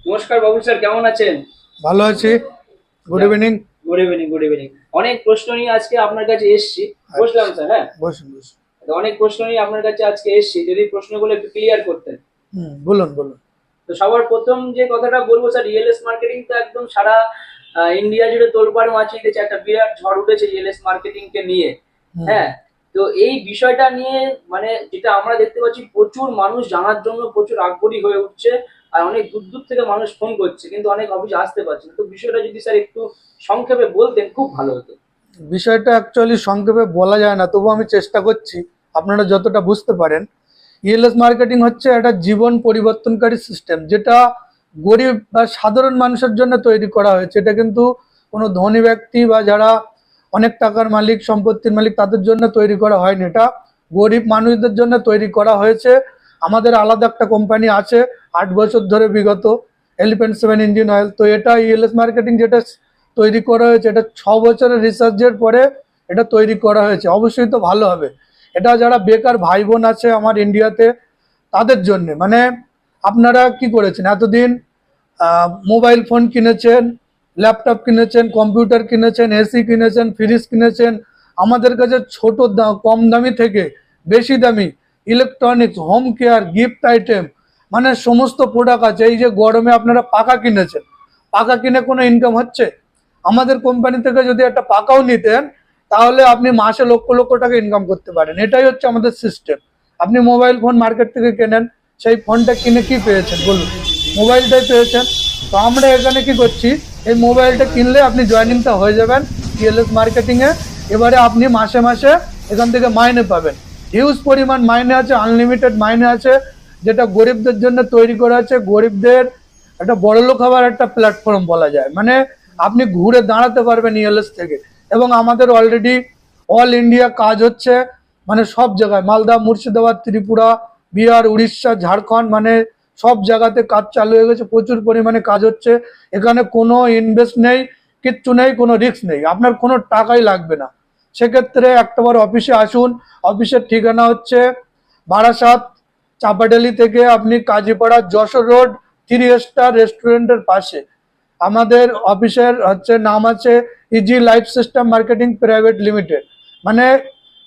নমস্কার বাবু স্যার, কেমন আছেন? ভালো আছি। Good evening. Good evening, good evening. অনেক প্রশ্ন নিয়ে আজকে আপনার কাছে এসেছি। বসলাম স্যার, হ্যাঁ। বসুন বসুন। তো অনেক প্রশ্ন নিয়ে আপনার কাছে আজকে এসেছি, যদি প্রশ্নগুলো একটু ক্লিয়ার করতেন। বলুন বলুন। তো সবার প্রথম যে কথাটা বলবো স্যার, ইএলএস মার্কেটিং তো একদম সারা ইন্ডিয়া জুড়ে তোলপাড় মাচিয়ে দিয়েছে, একটা বিরাট ঝড় উঠেছে ইএলএস মার্কেটিং কে নিয়ে। হুম, হ্যাঁ। তো এই বিষয়টা নিয়ে মানে যেটা আমরা দেখতে পাচ্ছি, প্রচুর মানুষ জানার জন্য প্রচুর আগ্রহী হয়ে উঠছে। আর অনেক দূর দূর থেকে মানুষ ফোন করছে, কিন্তু অনেক অফিসে আসতে পারছে না। তো বিষয়টা যদি স্যার একটু সংক্ষেপে বলতেন খুব ভালো হতো। বিষয়টা অ্যাকচুয়ালি সংক্ষেপে বলা যায় না, তবু আমি চেষ্টা করছি আপনারা যতটা বুঝতে পারেন। ইএলএস মার্কেটিং হচ্ছে একটা জীবন পরিবর্তনকারী সিস্টেম, যেটা গরিব বা সাধারণ মানুষের জন্য তৈরি করা হয়েছে। এটা কিন্তু কোনো ধনী ব্যক্তি বা যারা অনেক টাকার মালিক, সম্পত্তির মালিক, তাদের জন্য তৈরি করা হয়নি। এটা গরিব মানুষদের জন্য তৈরি করা হয়েছে। আমাদের আলাদা একটা কোম্পানি আছে 8 বছর ধরে বিগত, এলিফ্যান্ট 7 ইঞ্জিন অয়েল। তো এটা ইএলএস মার্কেটিং যেটা তৈরি করা হয়েছে, এটা 6 বছরের রিসার্চের পরে এটা তৈরি করা হয়েছে। অবশ্যই তো ভালো হবে। এটা যারা বেকার ভাই বোন আছে আমার ইন্ডিয়াতে, তাদের জন্য। মানে আপনারা কি করেছেন এতদিন? মোবাইল ফোন কিনেছেন, ল্যাপটপ কিনেছেন, কম্পিউটার কিনেছেন, এসি কিনেছেন, ফ্রিজ কিনেছেন। আমাদের কাছে ছোট কম দামি থেকে বেশি দামি electronics, home care, gift item, মানে সমস্ত প্রোডাক্ট আছে। এই যে গরমে আপনারা পাখা কিনেছেন, পাখা কিনে কোনো ইনকাম হচ্ছে? আমাদের কোম্পানি থেকে যদি একটা পাকাও নিতেন, তাহলে আপনি মাসে লক্ষ লক্ষ টাকা ইনকাম করতে পারেন। এটাই হচ্ছে আমাদের সিস্টেম। আপনি মোবাইল ফোন মার্কেট থেকে কেনেন, সেই ফোনটা কিনে কি পেয়েছেন বলুন? মোবাইলটাই পেয়েছেন। তো আমরা এখানে কি করছি, এই মোবাইলটা কিনলে আপনি জয়েনিংটা হয়ে যাবেন ইএলএস মার্কেটিংয়ে। এবারে আপনি মাসে মাসে এখান থেকে মাইনে পাবেন। হিউজ পরিমাণ মাইনে আছে, আনলিমিটেড মাইনে আছে, যেটা গরিবদের জন্য তৈরি করা আছে। গরিবদের একটা বড়লোক হওয়ার একটা প্ল্যাটফর্ম বলা যায়। মানে আপনি ঘুরে দাঁড়াতে পারবেন ইএলএস থেকে। এবং আমাদের অলরেডি অল ইন্ডিয়া কাজ হচ্ছে, মানে সব জায়গায়, মালদা, মুর্শিদাবাদ, ত্রিপুরা, বিহার, উড়িষ্যা, ঝাড়খণ্ড, মানে সব জায়গাতে কাজ চালু হয়ে গেছে। প্রচুর পরিমাণে কাজ হচ্ছে। এখানে কোনো ইনভেস্ট নেই, কিচ্ছু নেই, কোনো রিস্ক নেই, আপনার কোনো টাকাই লাগবে না। সেক্ষেত্রে একটাবার অফিসে আসুন। অফিসের ঠিকানা হচ্ছে বারাসাত, চাপাডালি থেকে আপনি কাজীপাড়া, যশোর রোড, 3 স্টার রেস্টুরেন্টের পাশে আমাদের অফিসের হচ্ছে নাম আছে easy life system marketing private limited. মানে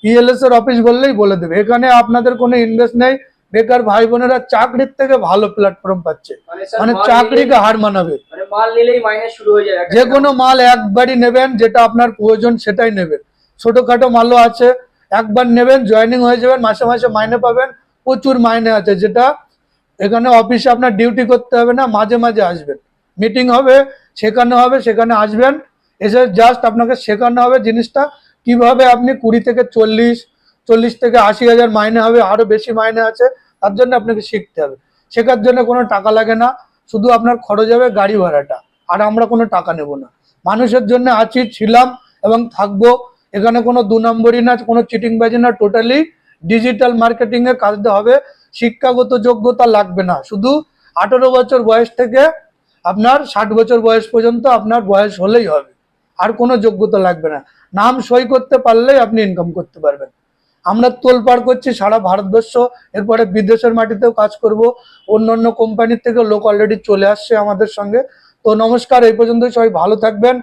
ইএলএস এর অফিস বললেই বলে দেবে। এখানে আপনাদের কোনো ইনভেস্ট নেই। বেকার ভাই বোনেরা চাকরির থেকে ভালো প্ল্যাটফর্ম পাচ্ছে, মানে স্যার মানে মাল নিলেই, চাকরিকে হার মানাবে। মানে মাল নিলেই মাইনে শুরু হয়ে যায় একটা যে সময়। কোনো মাল একবারই নেবেন, যেটা আপনার প্রয়োজন সেটাই নেবেন। ছোটখাটো মালও আছে, একবার নেবেন, জয়েনিং হয়ে যাবেন, মাসে মাসে মাইনে পাবেন। প্রচুর মাইনে আছে, যেটা এখানে অফিসে আপনার ডিউটি করতে হবে না, মাঝে মাঝে আসবেন, মিটিং হবে, শেখানো হবে, সেখানে আসবেন। এসে জাস্ট আপনাকে শেখানো হবে জিনিসটা কিভাবে আপনি 20 থেকে 40, 40 থেকে 80 হাজার মাইনে হবে, আরো বেশি মাইনে আছে। তার জন্য আপনাকে শিখতে হবে। শেখার জন্য কোনো টাকা লাগে না, শুধু আপনার খরচ হবে গাড়ি ভাড়াটা। আর আমরা কোনো টাকা নেব না। মানুষের জন্য আছি, ছিলাম এবং থাকবো। এখানে কোনো 2 নম্বরই না, কোনো চিটিংবাজি না। টোটালি ডিজিটাল মার্কেটিং এ কাজটা হবে। শিক্ষাগত যোগ্যতা লাগবে না, শুধু 18 বছর বয়স থেকে আপনার 60 বছর বয়স পর্যন্ত আপনার বয়স হলেই হবে। আর কোনো যোগ্যতা লাগবে না। নাম সই করতে পারলেই আপনি ইনকাম করতে পারবেন। আমরা তোলপাড় করছি সারা ভারতবর্ষ, এরপরে বিদেশের মাটিতেও কাজ করব। অন্য অন্য কোম্পানির থেকে লোক অলরেডি চলে আসছে আমাদের সঙ্গে। তো নমস্কার, এই পর্যন্ত। সবাই ভালো থাকবেন।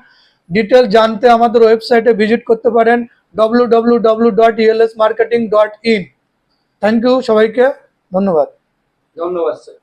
ডিটেল জানতে আমাদের ওয়েবসাইটে ভিজিট করতে পারেন www.elsmarketing.in। থ্যাংক ইউ সবাইকে, ধন্যবাদ। ধন্যবাদ স্যার।